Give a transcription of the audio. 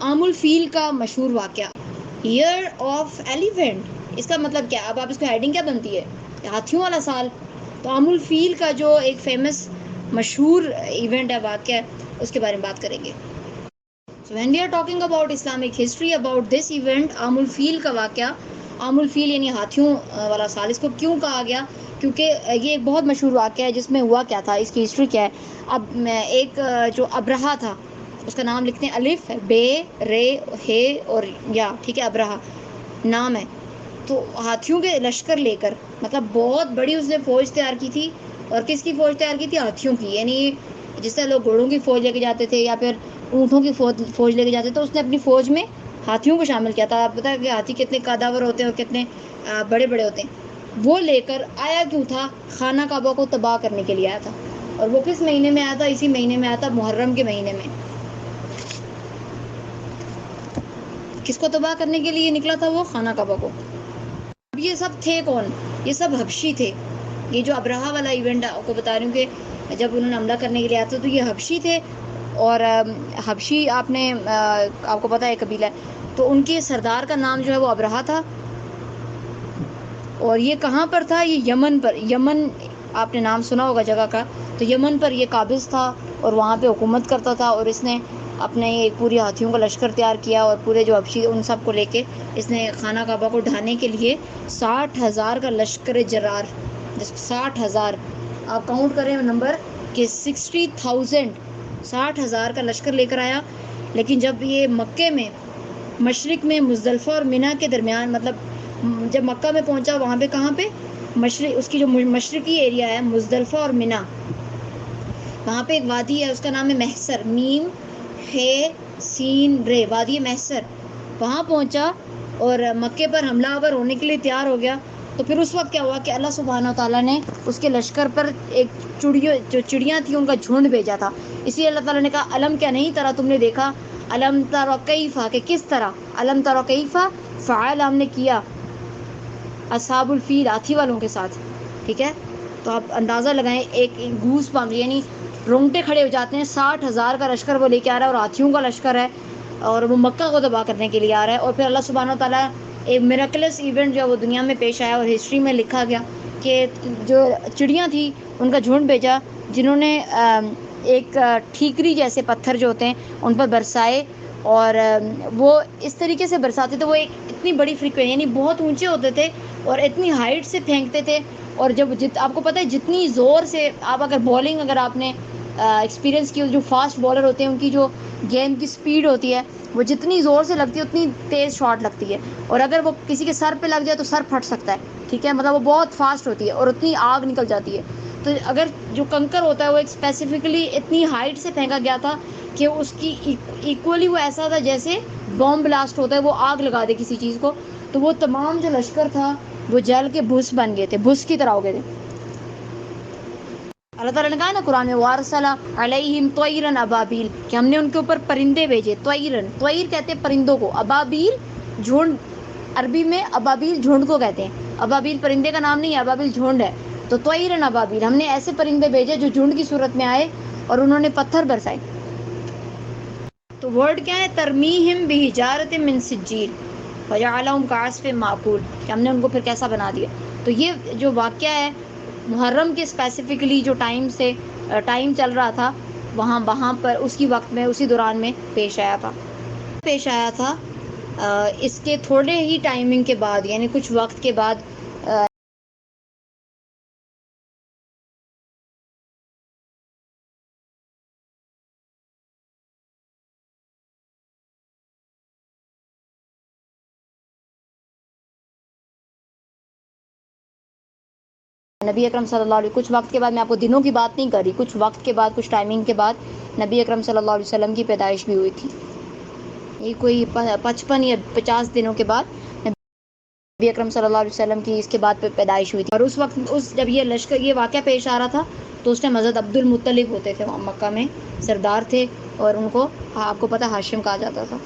عام الفیل کا مشہور واقعہ، ایئر آف ایلیفینٹ، اس کا مطلب کیا؟ اب آپ اس کو ہیڈنگ کیا بنتی ہے؟ ہاتھیوں والا سال۔ تو عام الفیل کا جو ایک فیمس مشہور ایونٹ ہے، واقعہ ہے، اس کے بارے میں بات کریں گے۔ So when we are talking about Islamic history about this event، عام الفیل کا واقعہ، عام الفیل یعنی ہاتھیوں والا سال، اس کو کیوں کہا گیا؟ کیونکہ یہ ایک بہت مشہور واقعہ ہے جس میں ہوا کیا تھا، اس کی ہسٹری کیا ہے۔ اب ایک جو ابرہا تھا، اس کا نام لکھتے ہیں الف بے رے ہے اور یا، ٹھیک ہے، ابرہا نام ہے۔ تو ہاتھیوں کے لشکر لے کر، مطلب بہت بڑی اس نے فوج تیار کی تھی۔ اور کس کی فوج تیار کی تھی؟ ہاتھیوں کی، یعنی جس طرح لوگ گھوڑوں کی فوج لے کے جاتے تھے یا پھر اونٹوں کی فوج لے کے جاتے تھے، تو اس نے اپنی فوج میں ہاتھیوں کو شامل کیا تھا۔ آپ پتہ ہے کہ ہاتھی کتنے قداور ہوتے ہیں اور کتنے بڑے بڑے ہوتے ہیں۔ وہ لے کر آیا کیوں تھا؟ خانہ کعبہ کو تباہ کرنے کے لیے آیا تھا۔ اور وہ کس مہینے میں آیا تھا؟ اسی مہینے میں آیا تھا، محرم کے مہینے میں۔ کس کو تباہ کرنے کے لیے نکلا تھا؟ وہ خانہ کعبہ کو۔ اب یہ سب تھے کون؟ یہ سب حبشی تھے۔ یہ جو ابرہا والا ایونٹ آپ کو بتا رہی ہوں کہ جب انہوں نے حملہ کرنے کے لیے آیا تھا تو یہ حبشی تھے۔ اور حبشی آپ کو پتہ ہے قبیلہ ہے، تو ان کے سردار کا نام جو ہے وہ ابرہا تھا۔ اور یہ کہاں پر تھا؟ یہ یمن پر، یمن آپ نے نام سنا ہوگا جگہ کا، تو یمن پر یہ قابض تھا اور وہاں پہ حکومت کرتا تھا۔ اور اس نے اپنے ایک پوری ہاتھیوں کا لشکر تیار کیا اور پورے جو حبشی ان سب کو لے کے اس نے خانہ کعبہ کو ڈھانے کے لیے 60,000 کا لشکر جرار، 60,000 آپ کاؤنٹ کریں نمبر کہ 60,000، 60,000 کا لشکر لے کر آیا۔ لیکن جب یہ مکے میں مشرق میں مزدلفہ اور منی کے درمیان، مطلب جب مکہ میں پہنچا، وہاں پہ کہاں پہ اس کی جو مشرقی ایریا ہے مزدلفہ اور منی، وہاں پہ ایک وادی ہے، اس کا نام ہے محسر، میم ہے سین رے، وادی محسر۔ وہاں پہنچا اور مکے پر حملہ آور ہونے کے لیے تیار ہو گیا۔ تو پھر اس وقت کیا ہوا کہ اللہ سبحانہ تعالیٰ نے اس کے لشکر پر ایک جو چڑیاں تھیں ان کا جھنڈ بھیجا تھا۔ اس لیے اللہ تعالیٰ نے کہا علم کیا نہیں ترا، تم نے دیکھا، علم ترا کیفا، کہ کس طرح، علم ترا کیفا فعل ہم نے کیا اصحاب الفیل، ہاتھی والوں کے ساتھ، ٹھیک ہے۔ تو آپ اندازہ لگائیں، ایک گوس بمپ یعنی رونگٹے کھڑے ہو جاتے ہیں، 60,000 کا لشکر وہ لے کے آ رہا ہے اور ہاتھیوں کا لشکر ہے اور وہ مکہ کو تباہ کرنے کے لیے آ رہا ہے۔ اور پھر اللہ سبحانہ و تعالیٰ ایک میراکلس ایونٹ جو ہے وہ دنیا میں پیش آیا اور ہسٹری میں لکھا گیا کہ جو چڑیاں تھیں ان کا جھنڈ بھیجا، جنہوں نے ایک ٹھیکری جیسے پتھر جو ہوتے ہیں ان پر برسائے، اور وہ اس طریقے سے برساتے تھے، وہ ایک اتنی بڑی فریکوینسی یعنی بہت اونچے ہوتے تھے اور اتنی ہائٹ سے پھینکتے تھے۔ اور جب آپ کو پتہ ہے جتنی زور سے آپ اگر بولنگ اگر آپ نے ایکسپیرینس کی، جو فاسٹ بالر ہوتے ہیں ان کی جو گیند کی سپیڈ ہوتی ہے وہ جتنی زور سے لگتی ہے اتنی تیز شاٹ لگتی ہے، اور اگر وہ کسی کے سر پہ لگ جائے تو سر پھٹ سکتا ہے، ٹھیک ہے، مطلب وہ بہت فاسٹ ہوتی ہے اور اتنی آگ نکل جاتی ہے۔ تو اگر جو کنکر ہوتا ہے وہ ایک اسپیسیفکلی اتنی ہائٹ سے پھینکا گیا تھا کہ اس کی ایکولی وہ ایسا تھا جیسے بم بلاسٹ ہوتا ہے، وہ آگ لگا دے کسی چیز کو۔ تو وہ تمام جو لشکر تھا وہ جل کے بھس بن گئے تھے، بھس کی طرح ہو گئے تھے۔ اللہ تعالیٰ نے کہا نا قرآن میں وارسلہ علیہم طیرن ابابیل، کہ ہم نے ان کے اوپر پرندے بھیجے، طیرن، طیر کہتے ہیں پرندوں کو، ابابیل جھنڈ، عربی میں ابابیل جھنڈ کو کہتے ہیں، ابابیل پرندے کا نام نہیں ہے، ابابیل جھنڈ ہے۔ تو طیرن ابابیل، ہم نے ایسے پرندے بھیجے جو جھنڈ کی صورت میں آئے اور انہوں نے پتھر برسائے۔ تو ورڈ کیا ہے؟ ترمیہم بحجارۃ من سجیل فجعلہم کعصف مأکول، کہ ہم نے ان کو پھر کیسا بنا دیا۔ تو یہ جو واقعہ ہے محرم کے اسپیسیفکلی جو ٹائم چل رہا تھا وہاں پر اس کی وقت میں اسی دوران میں پیش آیا تھا اس کے تھوڑے ہی ٹائمنگ کے بعد، یعنی کچھ وقت کے بعد نبی اکرم صلی اللہ علیہ وسلم، کچھ وقت کے بعد، میں آپ کو دنوں کی بات نہیں کر رہی، کچھ وقت کے بعد، کچھ ٹائمنگ کے بعد نبی اکرم صلی اللہ علیہ وسلم کی پیدائش بھی ہوئی تھی۔ یہ کوئی 55 یا 50 دنوں کے بعد نبی اکرم صلی اللہ علیہ وسلم کی اس کے بعد پیدائش ہوئی تھی۔ اور اس وقت جب یہ واقعہ پیش آ رہا تھا تو اس ٹائم حضرت عبد المطلب ہوتے تھے، وہاں مکہ میں سردار تھے، اور ان کو آپ کو پتہ ہاشم کہا جاتا تھا۔